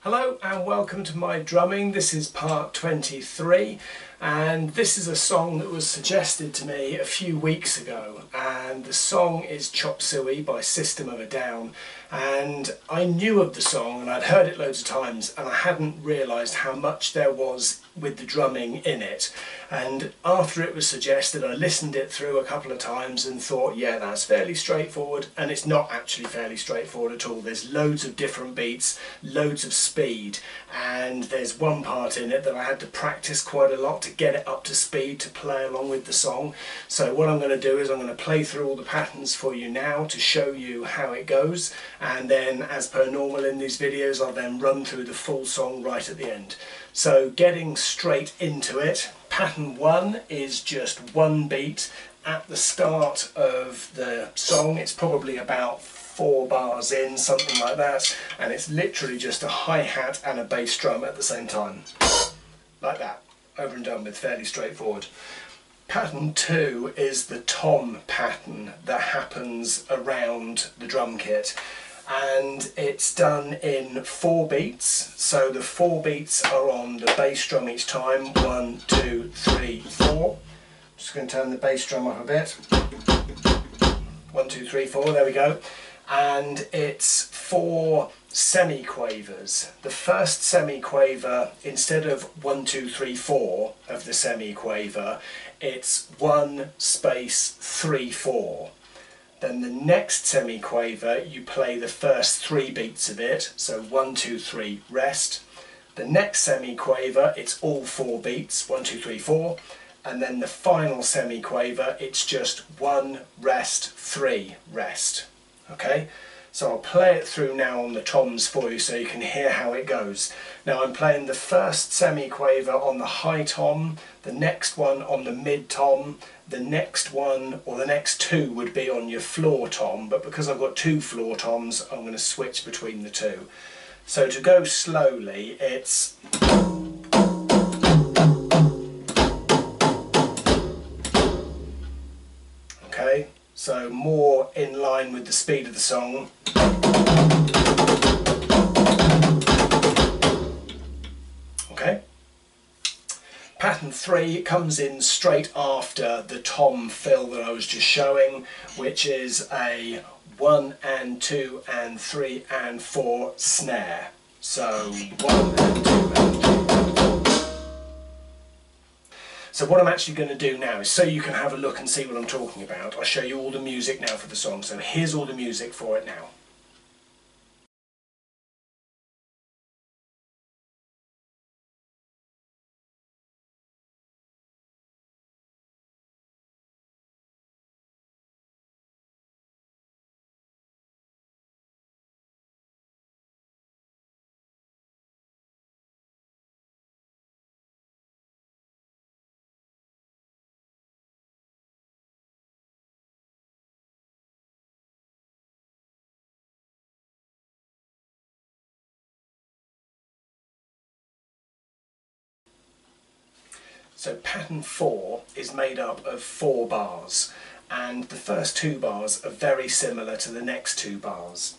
Hello and welcome to my drumming. This is part 23 and this is a song that was suggested to me a few weeks ago, and the song is Chop Suey by System of a Down. And I knew of the song and I'd heard it loads of times and I hadn't realised how much there was with the drumming in it. And after it was suggested, I listened it through a couple of times and thought, yeah, that's fairly straightforward. And it's not actually fairly straightforward at all. There's loads of different beats, loads of speed, and there's one part in it that I had to practice quite a lot to get it up to speed to play along with the song. So what I'm going to do is I'm going to play through all the patterns for you now to show you how it goes, and then as per normal in these videos I'll then run through the full song right at the end. So getting straight into it, pattern 1 is just one beat at the start of the song. It's probably about 4 bars in, something like that, and it's literally just a hi-hat and a bass drum at the same time, like that, over and done with, fairly straightforward. Pattern 2 is the tom pattern that happens around the drum kit, and it's done in 4 beats. So the 4 beats are on the bass drum each time, 1, 2, 3, 4. Just going to turn the bass drum up a bit. 1, 2, 3, 4, there we go. And it's 4 semi-quavers. The first semi-quaver, instead of 1, 2, 3, 4 of the semi-quaver, it's 1 space 3, 4. Then the next semi-quaver, you play the first 3 beats of it, so 1, 2, 3, rest. The next semi-quaver, it's all 4 beats, 1, 2, 3, 4. And then the final semi-quaver, it's just 1, rest, 3, rest. Okay, so I'll play it through now on the toms for you so you can hear how it goes. Now I'm playing the first semi-quaver on the high tom, the next one on the mid tom, the next one, or the next 2 would be on your floor tom, but because I've got 2 floor toms, I'm going to switch between the 2. So to go slowly, it's... Okay, so more in line with the speed of the song. Okay. Pattern 3 comes in straight after the tom fill that I was just showing, which is a 1 and 2 and 3 and 4 snare. So 1 and 2 and 3 and 4. So what I'm actually going to do now is, so you can have a look and see what I'm talking about, I'll show you all the music now for the song. So here's all the music for it now. So pattern 4 is made up of 4 bars, and the first 2 bars are very similar to the next 2 bars.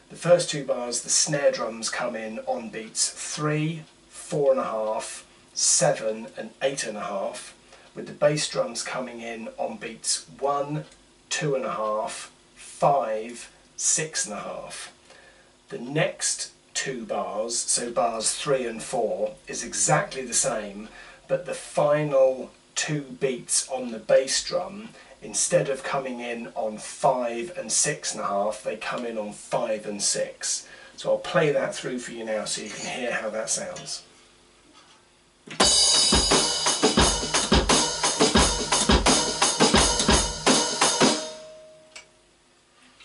The first 2 bars, the snare drums come in on beats 3, 4.5, 7 and 8.5, with the bass drums coming in on beats 1, 2.5, 5, 6.5. The next 2 bars, so bars 3 and 4, is exactly the same, but the final 2 beats on the bass drum, instead of coming in on 5 and 6.5, they come in on 5 and 6. So I'll play that through for you now so you can hear how that sounds.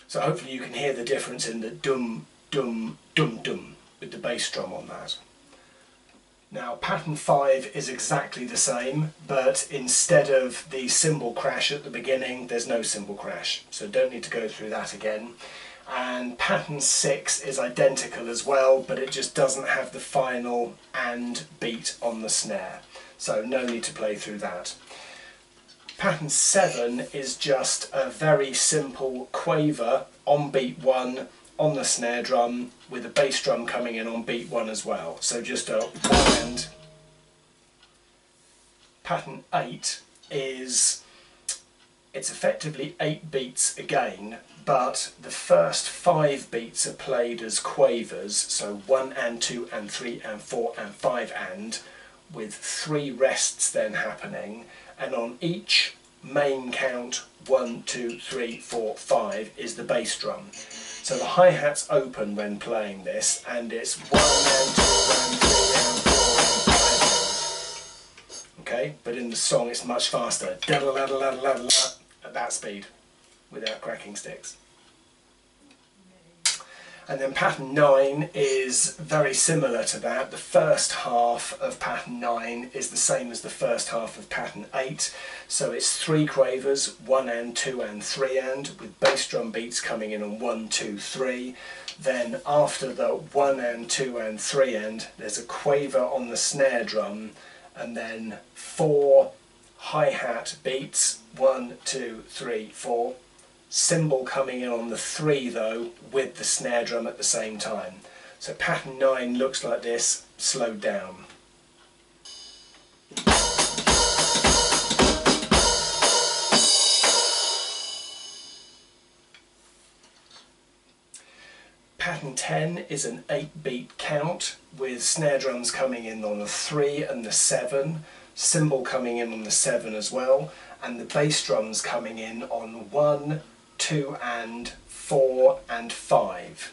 So hopefully you can hear the difference in the dum, dum, dum, dum with the bass drum on that. Now pattern 5 is exactly the same, but instead of the cymbal crash at the beginning, there's no cymbal crash, so don't need to go through that again. And pattern 6 is identical as well, but it just doesn't have the final and beat on the snare, so no need to play through that. Pattern 7 is just a very simple quaver on beat 1 on the snare drum with a bass drum coming in on beat 1 as well. So just a 1 and. Pattern 8 is, it's effectively 8 beats again, but the first 5 beats are played as quavers, so 1 and 2 and 3 and 4 and 5 and, with 3 rests then happening, and on each main count 1, 2, 3, 4, 5 is the bass drum. So the hi-hat's open when playing this, and it's 1 and 2 and 3 and 4 and 5 and. Okay, but in the song it's much faster, at that speed, without cracking sticks. And then pattern 9 is very similar to that. The first half of pattern 9 is the same as the first half of pattern 8. So it's 3 quavers, 1 and 2 and 3 and, with bass drum beats coming in on 1, 2, 3. Then after the 1 and 2 and 3 and, there's a quaver on the snare drum, and then 4 hi-hat beats, 1, 2, 3, 4. Cymbal coming in on the 3 though, with the snare drum at the same time. So pattern 9 looks like this, slowed down. Pattern 10 is an 8-beat count with snare drums coming in on the 3 and the 7, cymbal coming in on the 7 as well, and the bass drums coming in on 1, 2 and 4 and 5.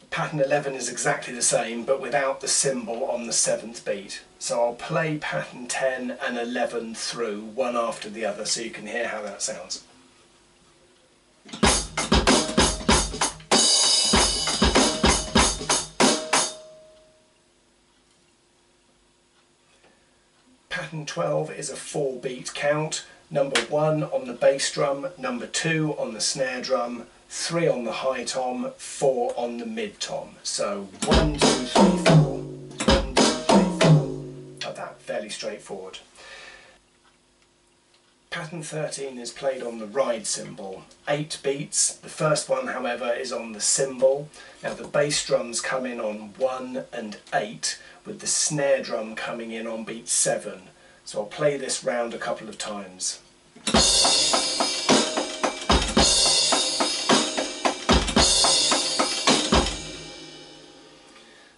Pattern 11 is exactly the same but without the cymbal on the 7th beat. So I'll play pattern 10 and 11 through one after the other so you can hear how that sounds. Pattern 12 is a 4-beat count. Number 1 on the bass drum, number 2 on the snare drum, 3 on the high tom, 4 on the mid tom. So 1, 2, 3, 4, 1, 2, 3, 4, like that, fairly straightforward. Pattern 13 is played on the ride cymbal, 8 beats. The first one, however, is on the cymbal. Now the bass drums come in on 1 and 8, with the snare drum coming in on beat 7. So I'll play this round a couple of times.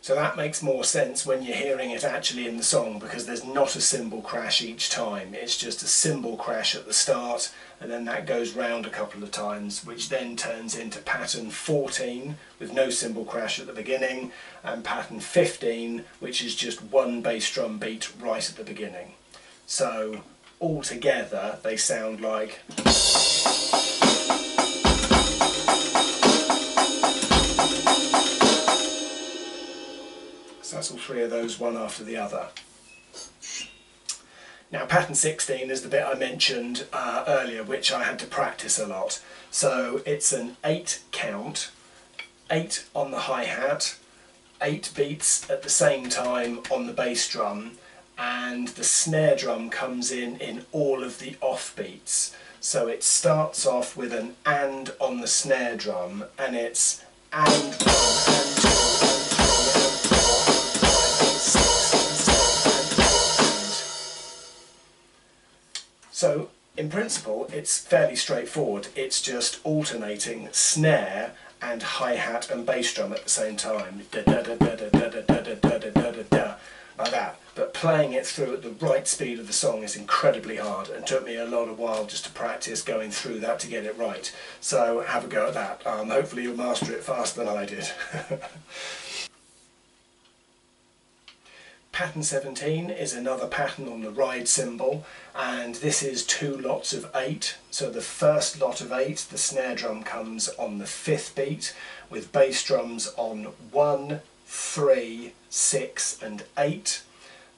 So that makes more sense when you're hearing it actually in the song, because there's not a cymbal crash each time. It's just a cymbal crash at the start, and then that goes round a couple of times, which then turns into pattern 14 with no cymbal crash at the beginning, and pattern 15, which is just 1 bass drum beat right at the beginning. So all together they sound like. So that's all 3 of those, one after the other. Now pattern 16 is the bit I mentioned earlier, which I had to practice a lot. So it's an 8 count, 8 on the hi-hat, 8 beats at the same time on the bass drum, and the snare drum comes in all of the off beats. So it starts off with an and on the snare drum, and it's and 1 and 2 and 3 and 4 and 5 and 6 and 7 and 8 and. So in principle it's fairly straightforward. It's just alternating snare and hi-hat and bass drum at the same time, da da da da da da da da da da da da, like that. But playing it through at the right speed of the song is incredibly hard, and took me a lot of while just to practice going through that to get it right. So have a go at that. Hopefully you'll master it faster than I did. Pattern 17 is another pattern on the ride cymbal, and this is 2 lots of 8. So the first lot of 8, the snare drum comes on the 5th beat, with bass drums on 1, 3, 6 and 8.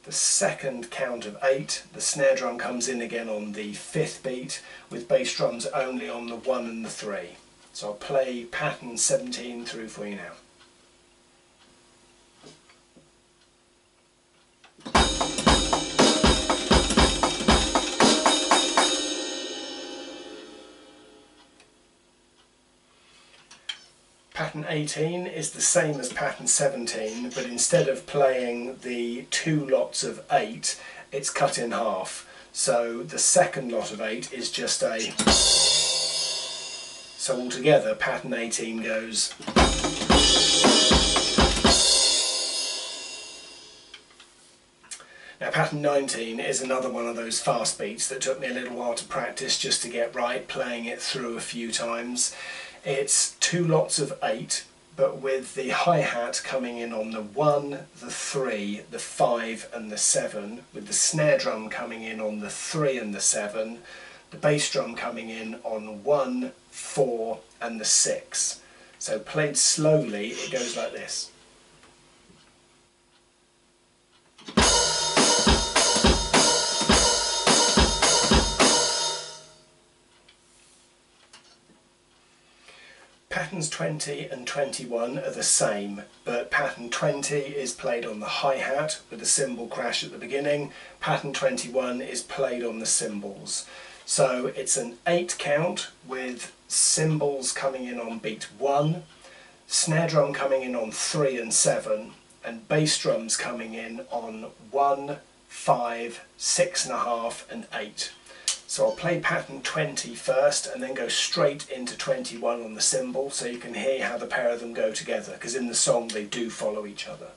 The second count of 8, the snare drum comes in again on the 5th beat, with bass drums only on the 1 and the 3. So I'll play pattern 17 through for you now. Pattern 18 is the same as pattern 17, but instead of playing the 2 lots of 8, it's cut in half. So the second lot of 8 is just a... So altogether pattern 18 goes... Now pattern 19 is another one of those fast beats that took me a little while to practice just to get right, playing it through a few times. It's 2 lots of 8, but with the hi-hat coming in on the 1, the 3, the 5 and the 7, with the snare drum coming in on the 3 and the 7, the bass drum coming in on 1, 4 and the 6. So played slowly, it goes like this. Patterns 20 and 21 are the same, but pattern 20 is played on the hi-hat with a cymbal crash at the beginning. Pattern 21 is played on the cymbals. So it's an 8 count with cymbals coming in on beat 1, snare drum coming in on 3 and 7, and bass drums coming in on 1, 5, 6.5 and 8. So I'll play pattern 20 first and then go straight into 21 on the cymbal so you can hear how the pair of them go together, because in the song they do follow each other.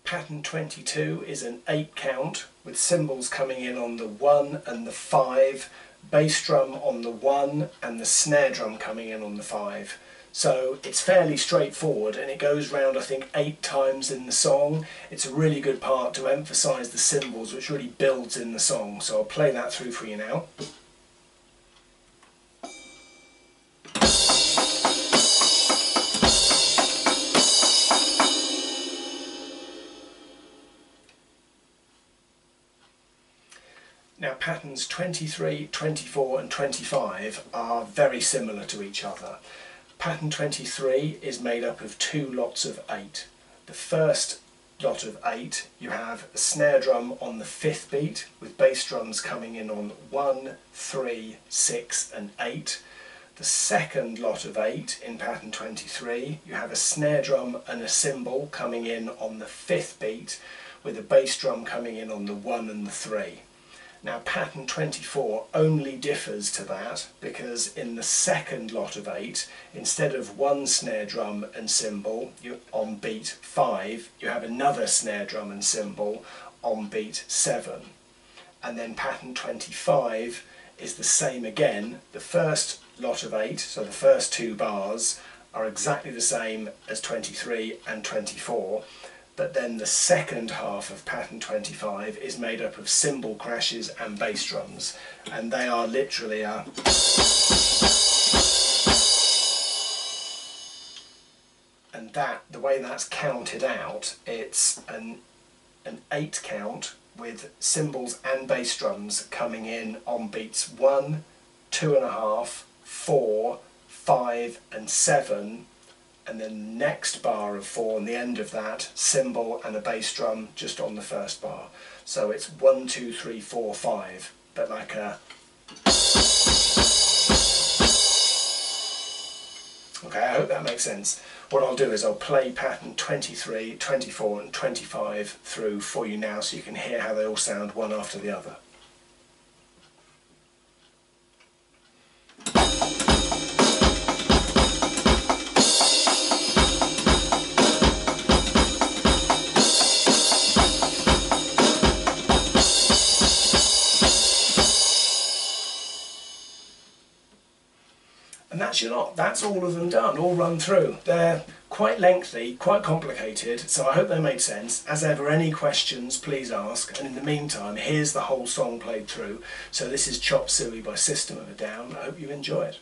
Pattern 22 is an 8 count with cymbals coming in on the 1 and the 5, bass drum on the 1 and the snare drum coming in on the 5. So it's fairly straightforward and it goes round I think 8 times in the song. It's a really good part to emphasise the cymbals, which really builds in the song. So I'll play that through for you now. Now patterns 23, 24 and 25 are very similar to each other. Pattern 23 is made up of 2 lots of 8. The first lot of 8 you have a snare drum on the 5th beat with bass drums coming in on 1, 3, 6 and 8. The second lot of 8 in pattern 23 you have a snare drum and a cymbal coming in on the 5th beat with a bass drum coming in on the 1 and the 3. Now pattern 24 only differs to that because in the second lot of 8, instead of 1 snare drum and cymbal on beat 5, you have another snare drum and cymbal on beat 7. And then pattern 25 is the same again. The first lot of 8, so the first 2 bars, are exactly the same as 23 and 24. But then the second half of pattern 25 is made up of cymbal crashes and bass drums, and they are literally a... And that, the way that's counted out, it's an 8 count with cymbals and bass drums coming in on beats 1, 2.5, 4, 5 and 7, and then the next bar of 4 on the end of that, cymbal and a bass drum just on the first bar. So it's 1, 2, 3, 4, 5, but like a... Okay, I hope that makes sense. What I'll do is I'll play pattern 23, 24 and 25 through for you now so you can hear how they all sound one after the other. And that's your lot. That's all of them done, all run through. They're quite lengthy, quite complicated, so I hope they made sense. As ever, any questions, please ask. And in the meantime, here's the whole song played through. So this is Chop Suey by System of a Down. I hope you enjoy it.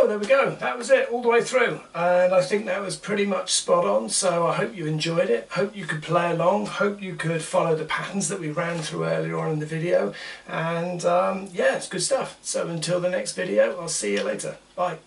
So there we go, that was it all the way through, and I think that was pretty much spot on. So I hope you enjoyed it, hope you could play along, hope you could follow the patterns that we ran through earlier on in the video, and yeah, it's good stuff. So until the next video, I'll see you later. Bye.